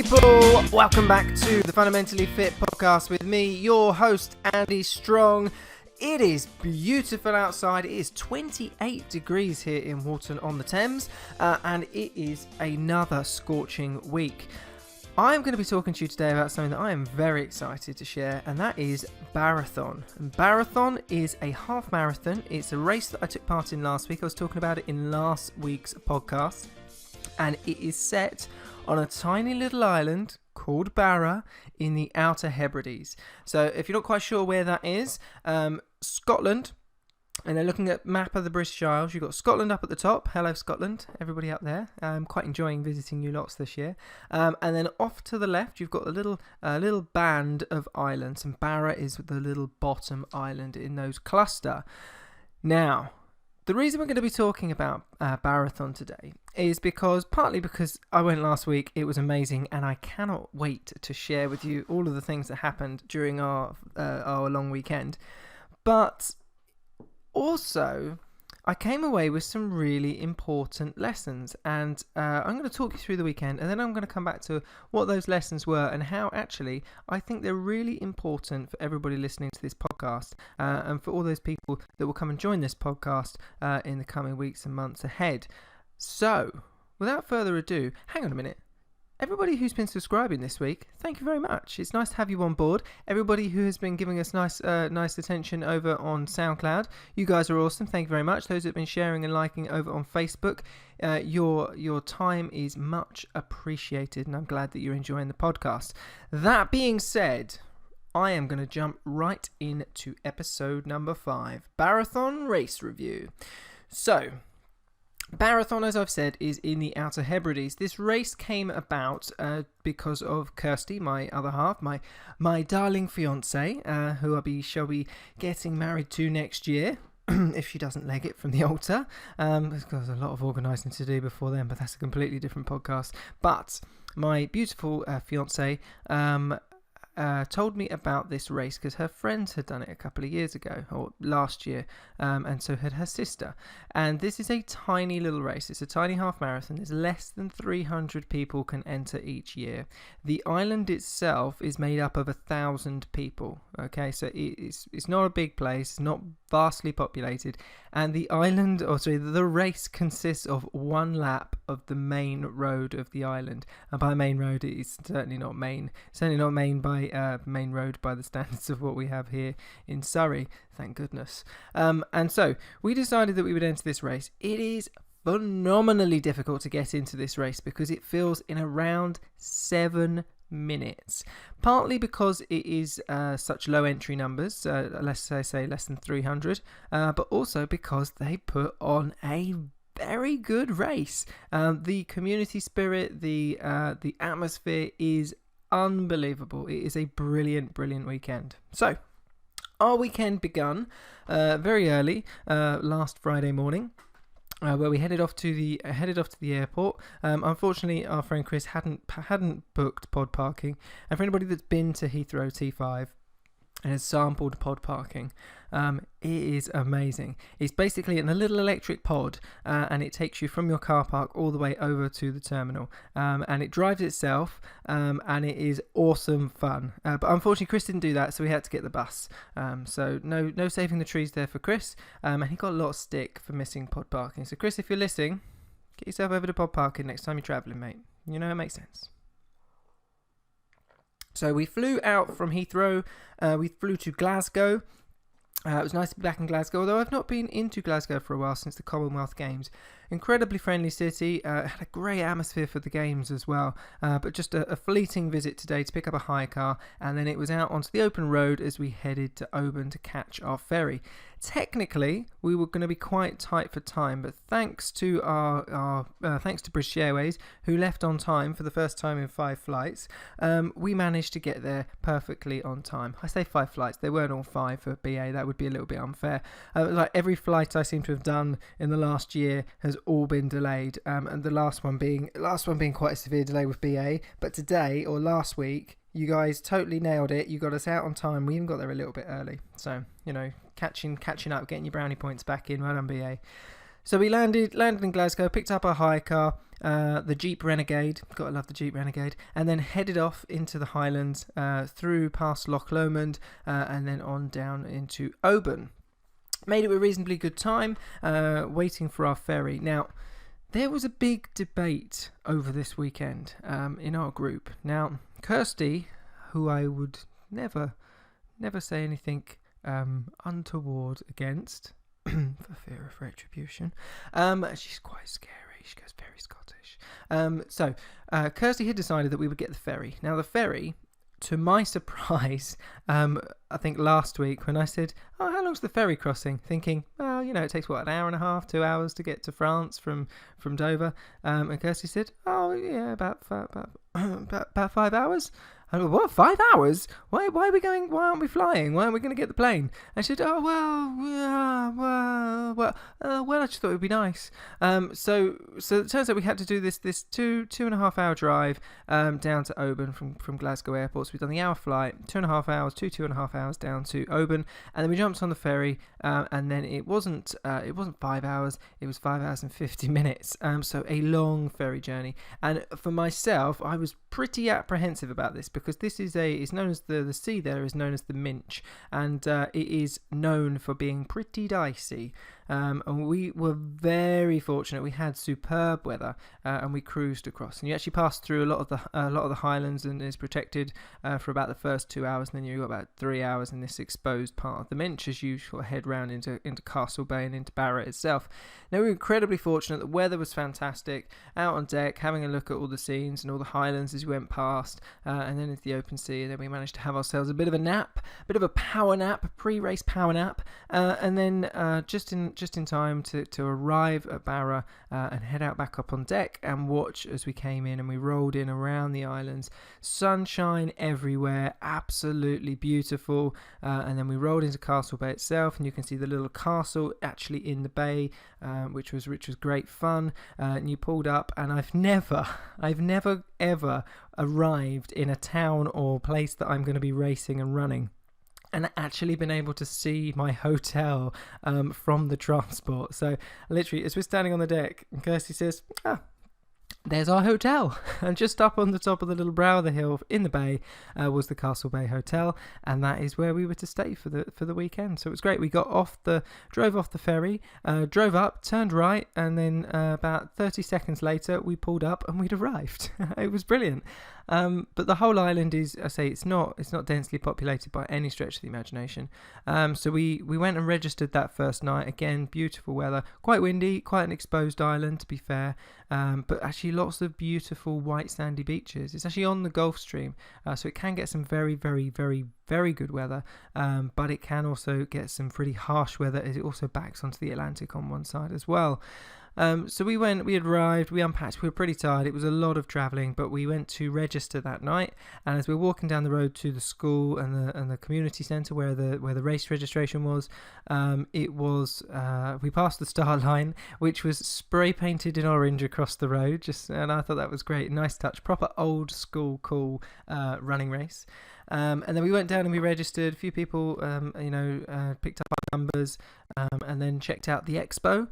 people, welcome back to the Fundamentally Fit podcast with me, your host Andy Strong. It is beautiful outside. It is 28 degrees here in Walton on the Thames, and it is another scorching week. I'm going to be talking to you today about something that I am very excited to share, and that is Barrathon. And Barrathon is a half marathon. It's a race that I took part in last week. I was talking about it in last week's podcast, and it is set on a tiny little island called Barra in the Outer Hebrides. So if you're not quite sure where that is, Scotland, and they're looking at map of the British Isles. You've got Scotland up at the top. Hello Scotland, everybody out there. I'm quite enjoying visiting you lots this year. And then off to the left, you've got a little band of islands, and Barra is the little bottom island in those cluster. Now, the reason we're going to be talking about Barrathon today is partly because I went last week, it was amazing, and I cannot wait to share with you all of the things that happened during our long weekend. But also, I came away with some really important lessons, and I'm going to talk you through the weekend, and then I'm going to come back to what those lessons were and how actually I think they're really important for everybody listening to this podcast, and for all those people that will come and join this podcast in the coming weeks and months ahead. So, without further ado, hang on a minute. Everybody who's been subscribing this week, thank you very much. It's nice to have you on board. Everybody who has been giving us nice attention over on SoundCloud, you guys are awesome. Thank you very much. Those who have been sharing and liking over on Facebook, your time is much appreciated, and I'm glad that you're enjoying the podcast. That being said, I am going to jump right into episode number 5, Barrathon Race Review. So, Barrathon, as I've said, is in the Outer Hebrides. This race came about because of Kirsty, my other half, my darling fiancée, who I shall be getting married to next year, if she doesn't leg it from the altar. There's a lot of organising to do before then, but that's a completely different podcast. But my beautiful fiancée told me about this race because her friends had done it a couple of years ago, or last year, and so had her sister. And this is a tiny little race. It's a tiny half marathon. There's less than 300 people can enter each year. The island itself is made up of 1,000 people. Okay, so it's not a big place. It's not vastly populated, and the race consists of one lap of the main road of the island. And by main road, it's certainly not main by main road by the standards of what we have here in Surrey, thank goodness. And so we decided that we would enter this race. It is phenomenally difficult to get into this race because it fills in around 7 minutes, partly because it is such low entry numbers, let's say less than 300, but also because they put on a very good race. The community spirit, the atmosphere is unbelievable. It is a brilliant weekend. So our weekend begun very early last Friday morning, where we headed off to the airport. Unfortunately, our friend Chris hadn't booked pod parking, and for anybody that's been to Heathrow T5 and has sampled pod parking, it is amazing. It's basically in a little electric pod, and it takes you from your car park all the way over to the terminal, and it drives itself, and it is awesome fun. But unfortunately, Chris didn't do that, so we had to get the bus. So no saving the trees there for Chris, and he got a lot of stick for missing pod parking. So Chris, if you're listening, get yourself over to pod parking next time you're travelling, mate. You know, it makes sense. So we flew out from Heathrow. We flew to Glasgow. It was nice to be back in Glasgow, although I've not been into Glasgow for a while since the Commonwealth Games. Incredibly friendly city, had a great atmosphere for the games as well, but just a fleeting visit today to pick up a hire car, and then it was out onto the open road as we headed to Oban to catch our ferry. Technically, we were going to be quite tight for time, but thanks to thanks to British Airways, who left on time for the first time in 5 flights, we managed to get there perfectly on time. I say 5 flights, they weren't all 5 for BA, that would be a little bit unfair. Like every flight I seem to have done in the last year has all been delayed, and the last one being quite a severe delay with BA. But today, or last week, you guys totally nailed it. You got us out on time. We even got there a little bit early, so you know, catching up, getting your brownie points back in. Well done, BA. So we landed in Glasgow, picked up our hire car, the Jeep Renegade, gotta love the Jeep Renegade, and then headed off into the Highlands, through past Loch Lomond, and then on down into Oban. Made it a reasonably good time, waiting for our ferry. Now, there was a big debate over this weekend in our group. Now, Kirsty, who I would never say anything untoward against, for fear of retribution, she's quite scary. She goes very Scottish. So Kirsty had decided that we would get the ferry. Now, the ferry, to my surprise, I think last week when I said, "Oh, how long's the ferry crossing?" Thinking, well, it takes an hour and a half, 2 hours to get to France from Dover. And Kirsty said, "Oh, yeah, about 5 hours." I go, "What, 5 hours? Why are we going? Why aren't we flying? Why aren't we going to get the plane?" And she said, "Oh, well, I just thought it would be nice." So it turns out we had to do this 2.5 hour drive down to Oban from Glasgow Airport. So we've done the hour flight, 2.5 hours, 2.5 hours down to Oban, and then we jumped on the ferry, and then it wasn't 5 hours, it was 5 hours and 50 minutes. So a long ferry journey. And for myself, I was pretty apprehensive about this, because this is it's known as the sea there is known as the Minch, and it is known for being pretty dicey. And we were very fortunate. We had superb weather, and we cruised across. And you actually pass through a lot of the Highlands, and is protected for about the first 2 hours, and then you've got about 3 hours in this exposed part of the Minch as you sort of head round into Castle Bay and into Barra itself. Now, we were incredibly fortunate. The weather was fantastic. Out on deck, having a look at all the scenes and all the Highlands as we went past, and then into the open sea. And then we managed to have ourselves a bit of a power nap, a pre-race power nap, and then just in time to arrive at Barra, and head out back up on deck and watch as we came in and we rolled in around the islands. Sunshine everywhere, absolutely beautiful. And then we rolled into Castle Bay itself, and you can see the little castle actually in the bay, which was great fun. And you pulled up, and I've never ever arrived in a town or place that I'm going to be racing and running and actually been able to see my hotel from the transport. So literally, as we're standing on the deck, Kirsty says, there's our hotel. And just up on the top of the little brow of the hill in the bay was the Castle Bay Hotel, and that is where we were to stay for the weekend. So it was great. We drove off the ferry, drove up, turned right, and then about 30 seconds later we pulled up and we'd arrived. It was brilliant. But the whole island is, I say, it's not densely populated by any stretch of the imagination. So we went and registered that first night. Again, beautiful weather, quite windy, quite an exposed island to be fair, but actually lots of beautiful white sandy beaches. It's actually on the Gulf Stream, so it can get some very, very, very, very good weather, but it can also get some pretty harsh weather as it also backs onto the Atlantic on one side as well. So we arrived, we unpacked, we were pretty tired. It was a lot of travelling, but we went to register that night. And as we were walking down the road to the school and the community centre where the race registration was, we passed the start line, which was spray painted in orange across the road. And I thought that was great, nice touch, proper old school cool running race. And then we went down and we registered. A few people, picked up our numbers, and then checked out the expo,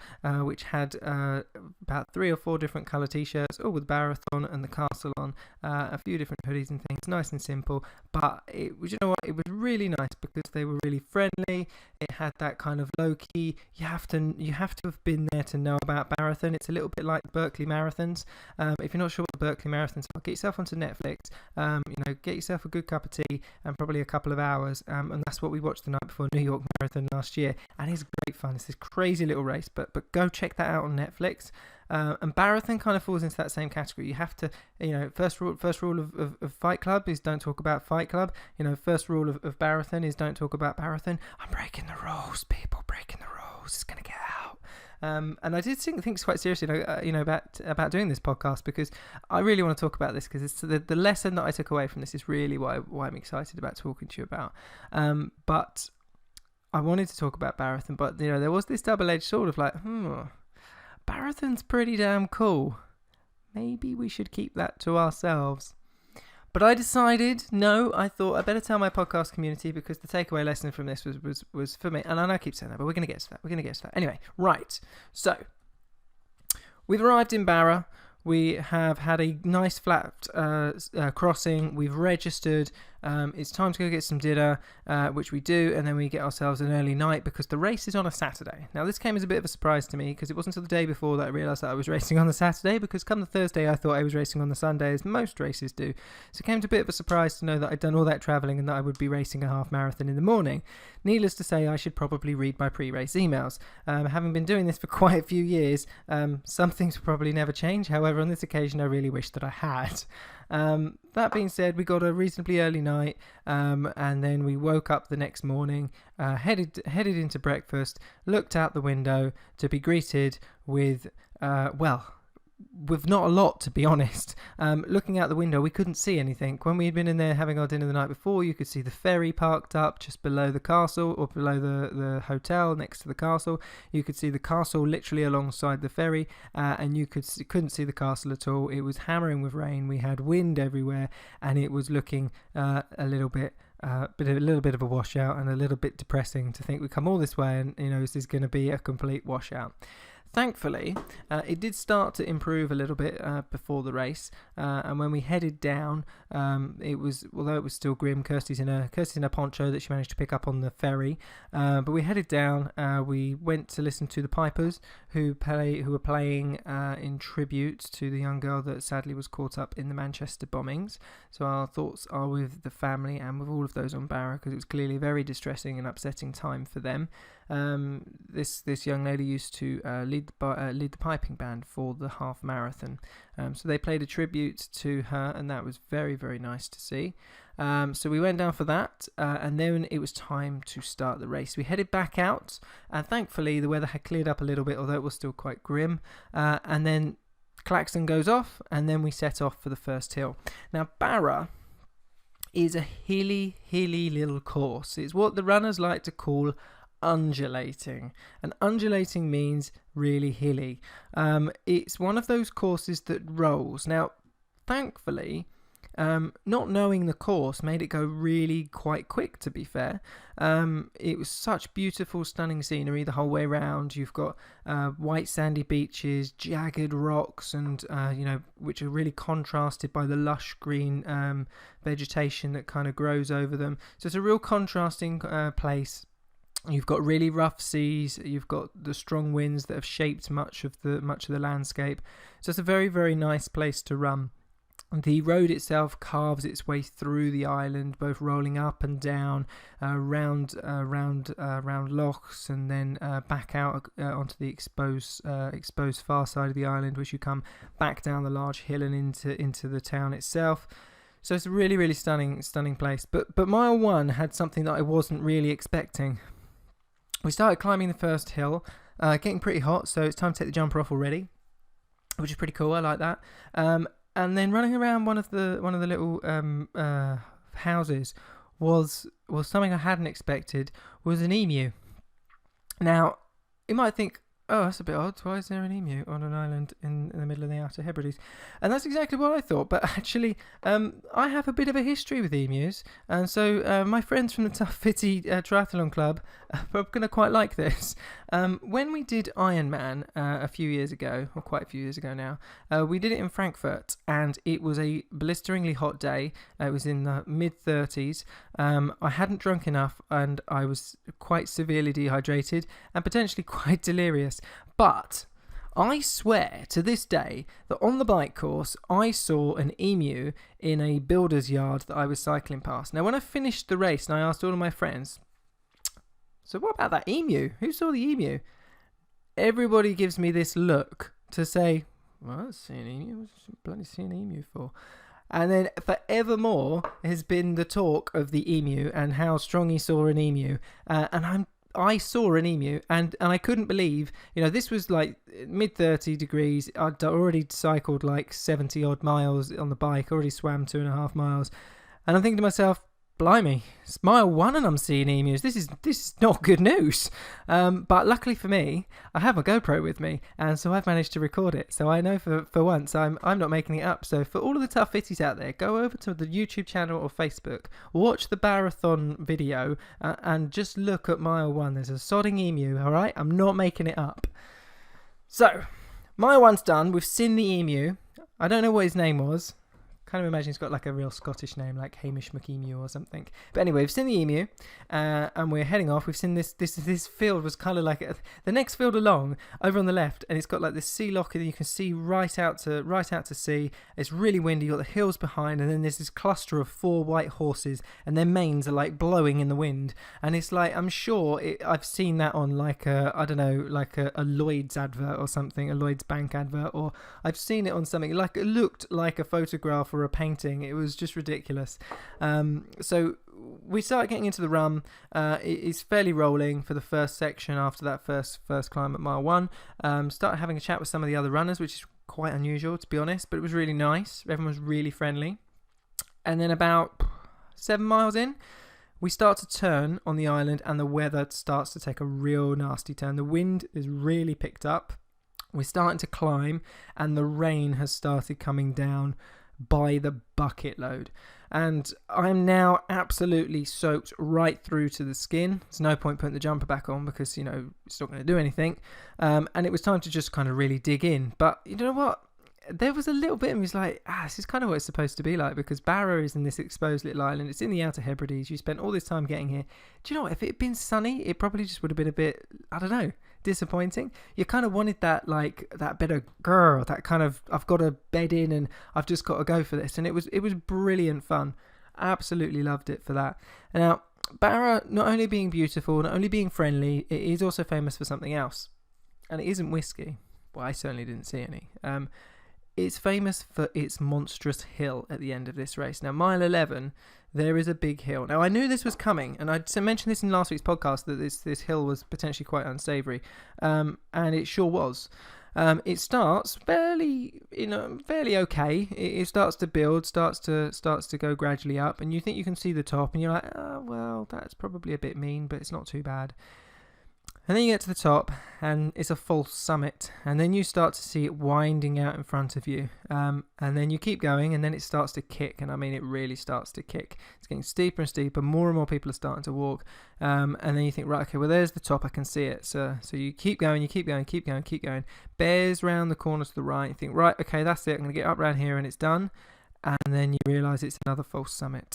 which had about 3 or 4 different colour t-shirts, all with Barrathon and the castle on, a few different hoodies and things, nice and simple. But it was really nice because they were really friendly. It had that kind of low key. You have to have been there to know about Barrathon. It's a little bit like Berkeley marathons. If you're not sure what the Berkeley marathons are, get yourself onto Netflix. Get yourself a good cup of tea and probably a couple of hours. And that's what we watched the night before New York Marathon last year. And it's great fun. It's this crazy little race, but go check that out on Netflix. And Barrathon kind of falls into that same category. You have to, first rule of Fight Club is don't talk about Fight Club. First rule of Barrathon is don't talk about Barrathon. I'm breaking the rules, people, breaking the rules. It's going to get out. And I did think quite seriously, about doing this podcast, because I really want to talk about this, because it's the lesson that I took away from this is really why I'm excited about talking to you about. But I wanted to talk about Barrathon, but there was this double-edged sword of like, Barrathon's pretty damn cool. Maybe we should keep that to ourselves. But I decided, no, I thought I better tell my podcast community, because the takeaway lesson from this was for me. And I know I keep saying that, but we're going to get to that. Anyway, right. So We've arrived in Barra. We have had a nice flat crossing. We've registered. It's time to go get some dinner, which we do, and then we get ourselves an early night because the race is on a Saturday. Now, this came as a bit of a surprise to me because it wasn't until the day before that I realised that I was racing on the Saturday, because come the Thursday I thought I was racing on the Sunday, as most races do. So it came to a bit of a surprise to know that I'd done all that travelling and that I would be racing a half marathon in the morning. Needless to say, I should probably read my pre-race emails. Having been doing this for quite a few years, some things will probably never change. However, on this occasion, I really wish that I had. That being said, we got a reasonably early night, and then we woke up the next morning, headed into breakfast, looked out the window to be greeted with, with not a lot, to be honest. Looking out the window, we couldn't see anything. When we had been in there having our dinner the night before, you could see the ferry parked up just below the castle, or below the hotel next to the castle. You could see the castle literally alongside the ferry, and you couldn't see the castle at all. It was hammering with rain. We had wind everywhere, and it was looking a little bit of a washout, and a little bit depressing to think we come all this way and this is going to be a complete washout. Thankfully, it did start to improve a little bit before the race, and when we headed down, although it was still grim. Kirsty's in a poncho that she managed to pick up on the ferry, but we headed down. We went to listen to the pipers who were playing in tribute to the young girl that sadly was caught up in the Manchester bombings. So our thoughts are with the family and with all of those on Barra, because it was clearly a very distressing and upsetting time for them. This young lady used to lead the piping band for the half marathon, so they played a tribute to her, and that was very, very nice to see. So we went down for that, and then it was time to start the race. We headed back out, and thankfully the weather had cleared up a little bit, although it was still quite grim, and then klaxon goes off, and then we set off for the first hill. Now, Barra is a hilly little course. It's what the runners like to call undulating, and undulating means really hilly. It's one of those courses that rolls. Now, thankfully, not knowing the course made it go really quite quick, to be fair. It was such beautiful, stunning scenery the whole way round. You've got white sandy beaches, jagged rocks, and which are really contrasted by the lush green vegetation that kind of grows over them. So it's a real contrasting place. You've got really rough seas. You've got the strong winds that have shaped much of the landscape. So it's a very, very nice place to run. The road itself carves its way through the island, both rolling up and down, round lochs, and then back out onto the exposed far side of the island, which you come back down the large hill and into the town itself. So it's a really, really stunning place. But mile one had something that I wasn't really expecting. We started climbing the first hill, getting pretty hot, so it's time to take the jumper off already, which is pretty cool. I like that. And then running around one of the little houses was something I hadn't expected. Was an emu. Now, you might think, oh, that's a bit odd. Why is there an emu on an island in the middle of the Outer Hebrides? And that's exactly what I thought. But actually, I have a bit of a history with emus. And so my friends from the Tough Fitty Triathlon Club are going to quite like this. When we did Ironman a few years ago, or quite a few years ago now, we did it in Frankfurt. And it was a blisteringly hot day. It was in the mid-30s. I hadn't drunk enough, and I was quite severely dehydrated and potentially quite delirious. But I swear to this day that on the bike course I saw an emu in a builder's yard that I was cycling past. Now, when I finished the race and I asked all of my friends, so what about that emu? Who saw the emu? Everybody gives me this look to say, well, I see an emu. What's bloody see an emu for? And then forevermore has been the talk of the emu and how strong he saw an emu. And I saw an emu, and I couldn't believe, this was like mid-30 degrees. I'd already cycled like 70 odd miles on the bike, already swam 2.5 miles. And I'm thinking to myself, blimey, it's mile one and I'm seeing emus. This is not good news. But luckily for me, I have my GoPro with me, and so I've managed to record it. So I know for once I'm not making it up. So for all of the tough fitties out there, go over to the YouTube channel or Facebook, watch the Barrathon video, and just look at mile one. There's a sodding emu, all right? I'm not making it up. So My one's done. We've seen the emu. I don't know what his name was. Kind of imagine he's got like a real Scottish name, like Hamish McEmu or something. But anyway, we've seen the emu, and we're heading off. We've seen this field was kind of like the next field along over on the left, and it's got like this sea lock, and you can see right out to sea. It's really windy. You got the hills behind, and then there's this cluster of 4 white horses, and their manes are like blowing in the wind. And it's like, I'm sure I've seen that on like I don't know, like a Lloyd's advert or something, a Lloyd's Bank advert, or I've seen it on something like it looked like a photograph or a painting. It was just ridiculous. So we start getting into the run. It's fairly rolling for the first section after that first climb at mile 1. Started having a chat with some of the other runners, which is quite unusual to be honest, but it was really nice. Everyone was really friendly. And then about 7 miles in, we start to turn on the island, and the weather starts to take a real nasty turn. The wind is really picked up. We're starting to climb, and the rain has started coming down by the bucket load, and I'm now absolutely soaked right through to the skin. There's no point putting the jumper back on because, you know, it's not going to do anything, and it was time to just kind of really dig in. But you know what, there was a little bit of me was like, this is kind of what it's supposed to be like, because Barra is in this exposed little island. It's in the Outer Hebrides. You spent all this time getting here. Do you know what, if it had been sunny, it probably just would have been a bit, I don't know, disappointing. You kind of wanted that, like, that bit of grrr, that kind of, I've got to bed in and I've just got to go for this. And it was brilliant fun. Absolutely loved it for that. Now, Barra, not only being beautiful, not only being friendly, it is also famous for something else. And it isn't whiskey. Well, I certainly didn't see any. It's famous for its monstrous hill at the end of this race. Now, mile 11, there is a big hill. Now, I knew this was coming, and I mentioned this in last week's podcast, that this hill was potentially quite unsavoury, and it sure was. It starts fairly okay. It starts to build, starts to go gradually up, and you think you can see the top, and you're like, oh, well, that's probably a bit mean, but it's not too bad. And then you get to the top, and it's a false summit, and then you start to see it winding out in front of you, and then you keep going, and then it starts to kick, and I mean, it really starts to kick. It's getting steeper and steeper, more and more people are starting to walk, and then you think, right, okay, well, there's the top, I can see it, so you keep going, bears round the corner to the right, you think, right, okay, that's it, I'm going to get up around here, and it's done, and then you realise it's another false summit,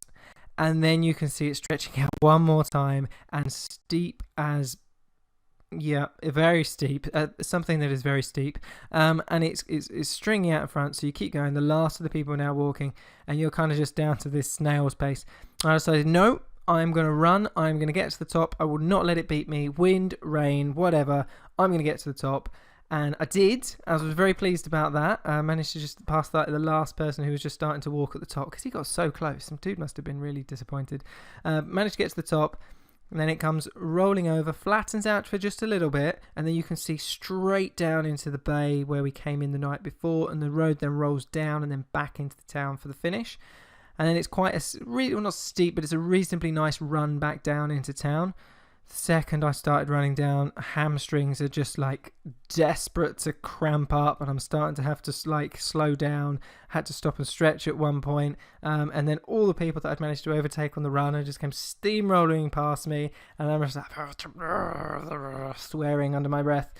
and then you can see it stretching out one more time, and steep as... Yeah, very steep. Something that is very steep, and it's stringing out in front. So you keep going. The last of the people are now walking, and you're kind of just down to this snail's pace. I decided, no, I'm going to run. I'm going to get to the top. I will not let it beat me. Wind, rain, whatever. I'm going to get to the top. And I did. I was very pleased about that. I managed to just pass that to the last person who was just starting to walk at the top, because he got so close. Some dude must have been really disappointed. Managed to get to the top. And then it comes rolling over, flattens out for just a little bit, and then you can see straight down into the bay where we came in the night before, and the road then rolls down and then back into the town for the finish. And then it's quite not steep, but it's a reasonably nice run back down into town. The second I started running down, hamstrings are just like desperate to cramp up, and I'm starting to have to like slow down. Had to stop and stretch at one point, and then all the people that I'd managed to overtake on the run just came steamrolling past me, and I'm just like swearing under my breath.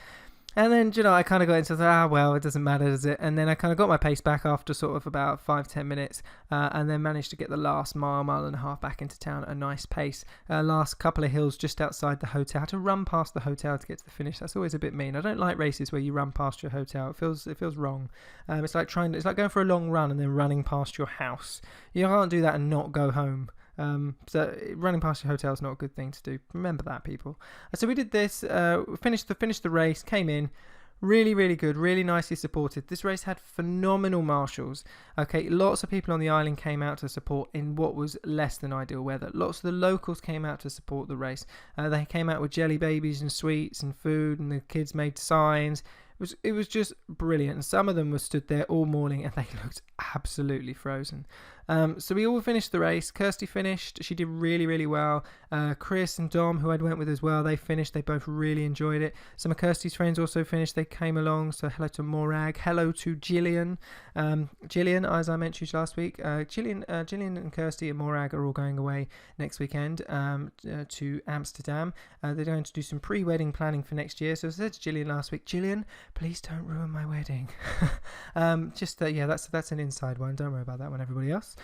And then, you know, I kind of got into well, it doesn't matter, does it? And then I kind of got my pace back after sort of about 5-10 minutes, and then managed to get the last mile and a half back into town at a nice pace. Last couple of hills just outside the hotel. I had to run past the hotel to get to the finish. That's always a bit mean. I don't like races where you run past your hotel. It feels wrong. It's like going for a long run and then running past your house. You can't do that and not go home. So running past your hotel is not a good thing to do. Remember that, people. So we did this, finished the race, came in, really, really good, really nicely supported. This race had phenomenal marshals. Okay, lots of people on the island came out to support in what was less than ideal weather. Lots of the locals came out to support the race. They came out with jelly babies and sweets and food, and the kids made signs. It was just brilliant. And some of them were stood there all morning, and they looked absolutely frozen. So we all finished the race. Kirsty finished. She did really, really well. Chris and Dom, who I'd went with as well, they finished. They both really enjoyed it. Some of Kirsty's friends also finished. They came along. So hello to Morag. Hello to Gillian. Gillian, as I mentioned last week, Gillian and Kirsty and Morag are all going away next weekend to Amsterdam. They're going to do some pre-wedding planning for next year. So I said to Gillian last week, Gillian, please don't ruin my wedding. That's an inside one. Don't worry about that one, everybody else.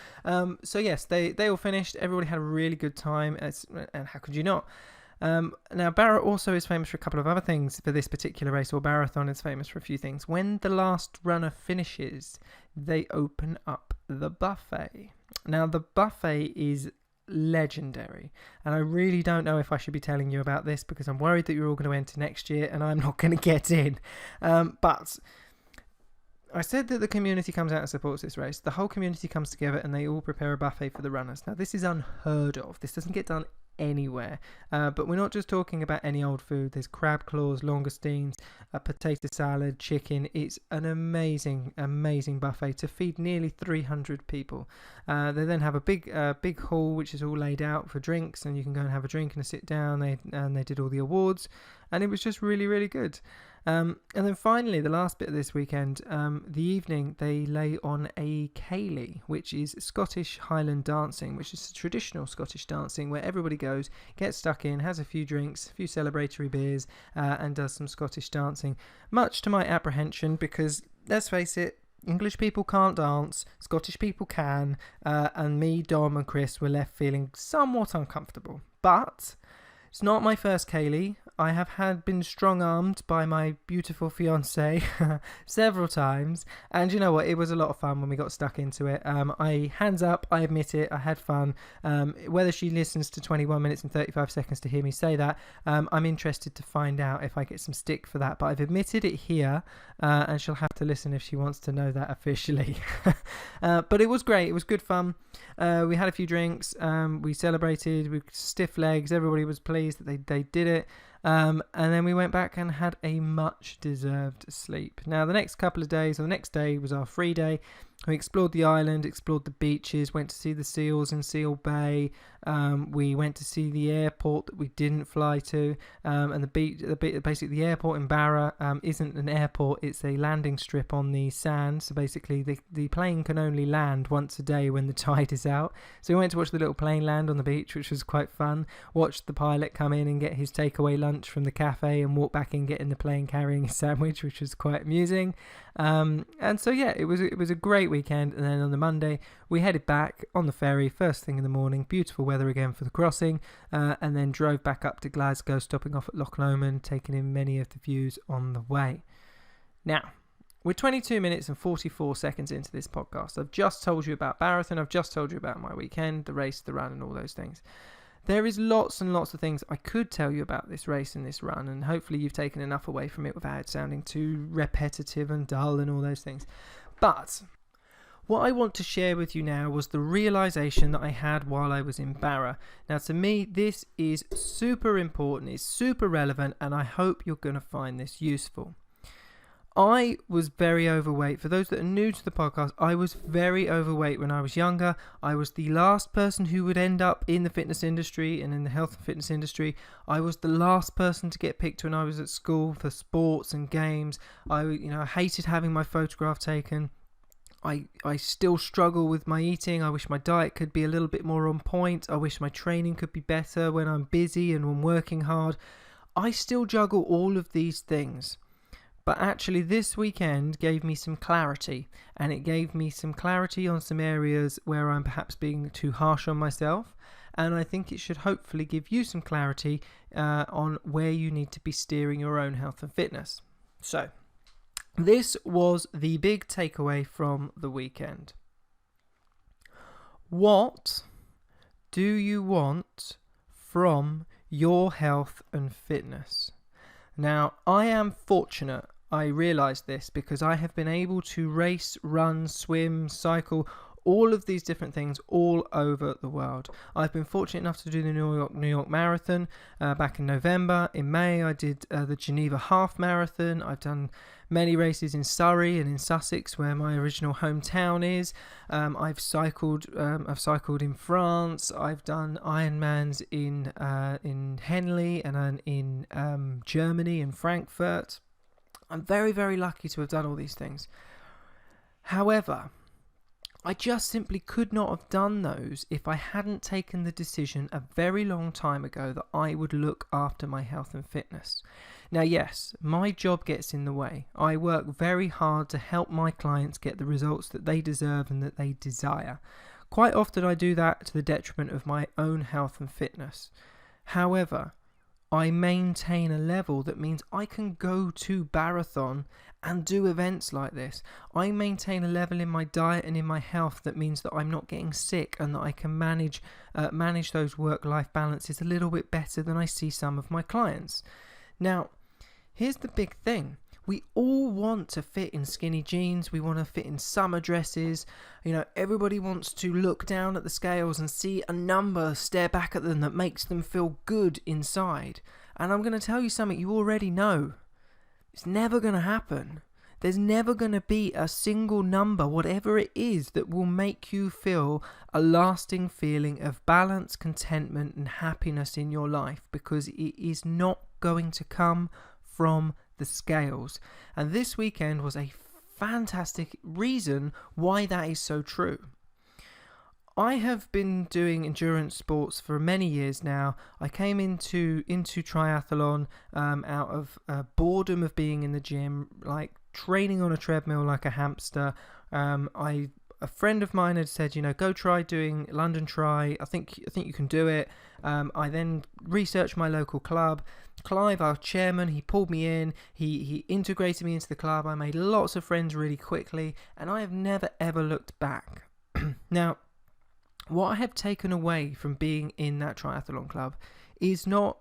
So yes, they all finished. Everybody had a really good time. And how could you not? Now, Barra also is famous for a couple of other things for this particular race, or Barrathon is famous for a few things. When the last runner finishes, they open up the buffet. Now, the buffet is legendary, and I really don't know if I should be telling you about this because I'm worried that you're all going to enter next year and I'm not going to get in. But I said that the community comes out and supports this race. The whole community comes together and they all prepare a buffet for the runners. Now, this is unheard of. This doesn't get done anywhere. But we're not just talking about any old food. There's crab claws, langoustines, a potato salad, chicken. It's an amazing buffet to feed nearly 300 people. They then have a big hall which is all laid out for drinks, and you can go and have a drink and a sit down. They did all the awards, and it was just really, really good. And then finally, the last bit of this weekend, the evening, they lay on a ceilidh, which is Scottish Highland dancing, which is traditional Scottish dancing where everybody goes, gets stuck in, has a few drinks, a few celebratory beers, and does some Scottish dancing. Much to my apprehension, because let's face it, English people can't dance, Scottish people can, and me, Dom and Chris were left feeling somewhat uncomfortable. But it's not my first ceilidh. I have been strong-armed by my beautiful fiancée several times, and you know what, it was a lot of fun when we got stuck into it. Hands up, I admit it, I had fun. Whether she listens to 21 minutes and 35 seconds to hear me say that, I'm interested to find out if I get some stick for that, but I've admitted it here, and she'll have to listen if she wants to know that officially. But it was great, it was good fun. We had a few drinks, we celebrated with stiff legs, everybody was pleased that they did it. And then we went back and had a much deserved sleep. Now the next couple of days, or the next day was our free day. We explored the island, explored the beaches, went to see the seals in Seal Bay. We went to see the airport that we didn't fly to, and basically the airport in Barra isn't an airport, it's a landing strip on the sand. So basically the plane can only land once a day when the tide is out. So we went to watch the little plane land on the beach, which was quite fun. Watched the pilot come in and get his takeaway lunch from the cafe and walk back in, get in the plane carrying a sandwich, which was quite amusing. And so yeah, it was a great weekend. And then on the Monday we headed back on the ferry first thing in the morning, beautiful weather again for the crossing, and then drove back up to Glasgow, stopping off at Loch Lomond, taking in many of the views on the way. Now we're 22 minutes and 44 seconds into this podcast. I've just told you about Barrathon, I've just told you about my weekend, the race, the run, and all those things. There is lots and lots of things I could tell you about this race and this run, and hopefully you've taken enough away from it without it sounding too repetitive and dull and all those things. But what I want to share with you now was the realization that I had while I was in Barra. Now, to me, this is super important, it's super relevant, and I hope you're going to find this useful. I was very overweight. For those that are new to the podcast, I was very overweight when I was younger. I was the last person who would end up in the fitness industry and in the health and fitness industry. I was the last person to get picked when I was at school for sports and games. I hated having my photograph taken. I still struggle with my eating. I wish my diet could be a little bit more on point. I wish my training could be better when I'm busy and when working hard. I still juggle all of these things. But actually this weekend gave me some clarity, and it gave me some clarity on some areas where I'm perhaps being too harsh on myself, and I think it should hopefully give you some clarity on where you need to be steering your own health and fitness. So, this was the big takeaway from the weekend. What do you want from your health and fitness? Now, I am fortunate. I realise this because I have been able to race, run, swim, cycle all of these different things all over the world. I've been fortunate enough to do the New York Marathon back in November. In May, I did the Geneva Half Marathon. I've done many races in Surrey and in Sussex, where my original hometown is. I've cycled in France. I've done Ironmans in Henley and in Germany, in Frankfurt. I'm very, very lucky to have done all these things. However, I just simply could not have done those if I hadn't taken the decision a very long time ago that I would look after my health and fitness. Now, yes, my job gets in the way. I work very hard to help my clients get the results that they deserve and that they desire. Quite often I do that to the detriment of my own health and fitness. However, I maintain a level that means I can go to Barrathon and do events like this. I maintain a level in my diet and in my health that means that I'm not getting sick and that I can manage those work-life balances a little bit better than I see some of my clients. Now, here's the big thing. We all want to fit in skinny jeans. We want to fit in summer dresses. Everybody wants to look down at the scales and see a number stare back at them that makes them feel good inside. And I'm going to tell you something you already know. It's never going to happen. There's never going to be a single number, whatever it is, that will make you feel a lasting feeling of balance, contentment, and happiness in your life, because it is not going to come from the scales. And this weekend was a fantastic reason why that is so true. I have been doing endurance sports for many years now. I came into triathlon out of boredom of being in the gym, like training on a treadmill like a hamster. A friend of mine had said, go try doing London Tri. I think you can do it. I then researched my local club. Clive, our chairman, he pulled me in. He integrated me into the club. I made lots of friends really quickly, and I have never ever looked back. Now, what I have taken away from being in that triathlon club is not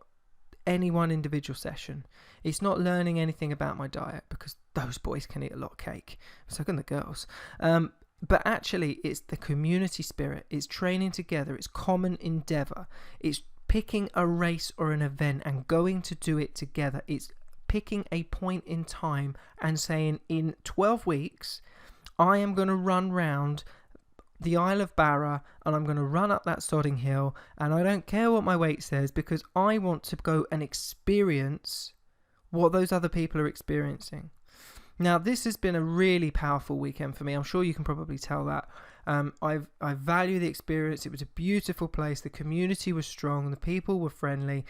any one individual session. It's not learning anything about my diet, because those boys can eat a lot of cake. So can the girls. But actually, it's the community spirit. It's training together. It's common endeavour. It's picking a race or an event and going to do it together. It's picking a point in time and saying, in 12 weeks, I am going to run round the Isle of Barra and I'm going to run up that sodding hill, and I don't care what my weight says, because I want to go and experience what those other people are experiencing. Now, this has been a really powerful weekend for me. I'm sure you can probably tell that. I value the experience. It was a beautiful place. The community was strong. The people were friendly.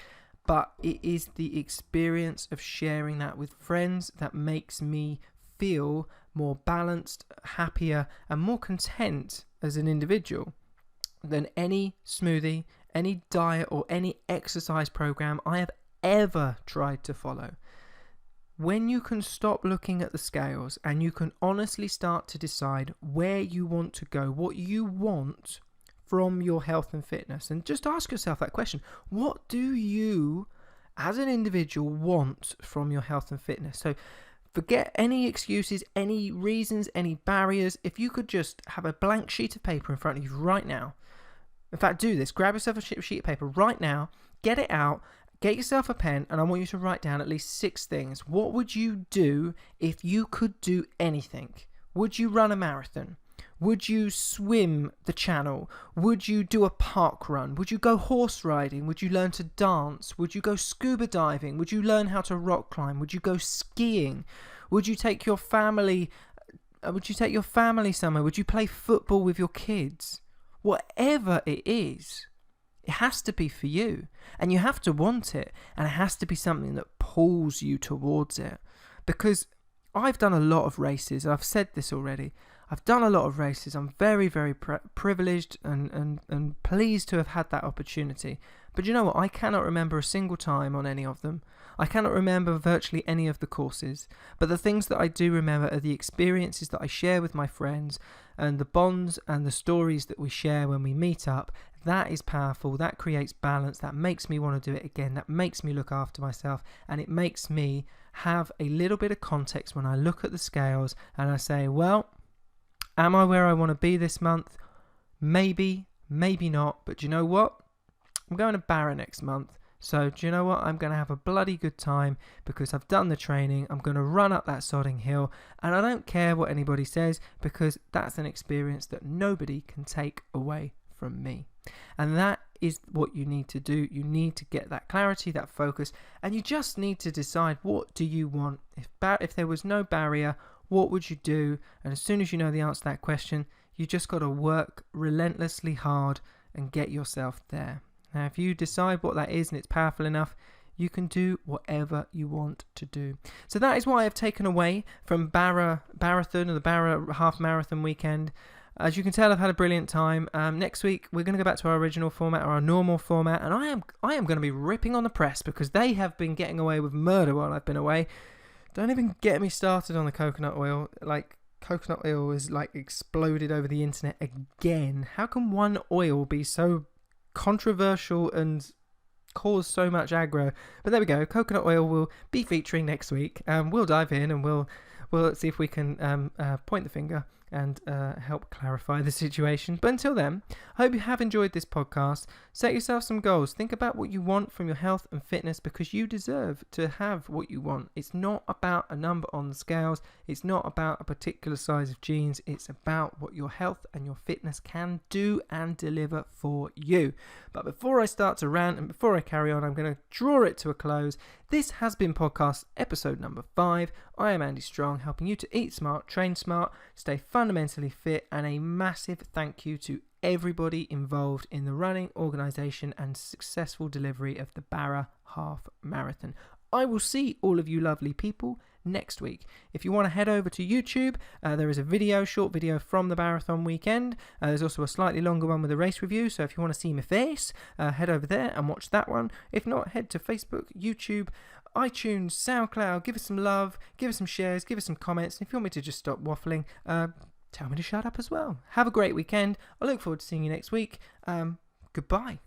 But it is the experience of sharing that with friends that makes me feel more balanced, happier, and more content as an individual than any smoothie, any diet, or any exercise program I have ever tried to follow. When you can stop looking at the scales and you can honestly start to decide where you want to go, what you want from your health and fitness, and just ask yourself that question: what do you as an individual want from your health and fitness? So forget any excuses, any reasons, any barriers. If you could just have a blank sheet of paper in front of you right now. In fact, do this. Grab yourself a sheet of paper right now, get it out, get yourself a pen, and I want you to write down at least 6 things. What would you do if you could do anything? Would you run a marathon? Would you swim the channel? Would you do a park run? Would you go horse riding? Would you learn to dance? Would you go scuba diving? Would you learn how to rock climb? Would you go skiing? Would you take your family somewhere? Would you play football with your kids? Whatever it is, it has to be for you, and you have to want it, and it has to be something that pulls you towards it. Because I've done a lot of races. I've said this already. I've done a lot of races. I'm very, very privileged and pleased to have had that opportunity. But you know what? I cannot remember a single time on any of them. I cannot remember virtually any of the courses. But the things that I do remember are the experiences that I share with my friends, and the bonds and the stories that we share when we meet up. That is powerful. That creates balance. That makes me want to do it again. That makes me look after myself. And it makes me have a little bit of context when I look at the scales and I say, well, Am I where I want to be this month? Maybe, maybe not. But do you know what? I'm going to Barra next month. So do you know what? I'm going to have a bloody good time because I've done the training. I'm going to run up that sodding hill, and I don't care what anybody says because that's an experience that nobody can take away from me. And that is what you need to do. You need to get that clarity, that focus, and you just need to decide, what do you want? If there was no barrier, what would you do? And as soon as you know the answer to that question, you just got to work relentlessly hard and get yourself there. Now, if you decide what that is and it's powerful enough, you can do whatever you want to do. So that is what I have taken away from Barrathon, or the Barra half marathon weekend. As you can tell, I've had a brilliant time. Next week, we're going to go back to our original format, or our normal format, and I am going to be ripping on the press because they have been getting away with murder while I've been away. Don't even get me started on the coconut oil. Like, coconut oil is like exploded over the internet again. How can one oil be so controversial and cause so much aggro? But there we go. Coconut oil will be featuring next week. We'll dive in and we'll see if we can point the finger and help clarify the situation. But until then, I hope you have enjoyed this podcast. Set yourself some goals. Think about what you want from your health and fitness, because you deserve to have what you want. It's not about a number on the scales. It's not about a particular size of jeans. It's about what your health and your fitness can do and deliver for you. But before I start to rant and before I carry on, I'm going to draw it to a close. This has been podcast episode number 5. I am Andy Strong, helping you to eat smart, train smart, stay fundamentally fit, and a massive thank you to everybody involved in the running, organisation and successful delivery of the Barra Half Marathon. I will see all of you lovely people next week. If you want to head over to YouTube, there is a short video from the marathon weekend. There's also a slightly longer one with a race review, so if you want to see my face, head over there and watch that one. If not, head to Facebook, YouTube, iTunes, SoundCloud. Give us some love, give us some shares, give us some comments, and if you want me to just stop waffling, tell me to shut up as well. Have a great weekend. I look forward to seeing you next week. Goodbye.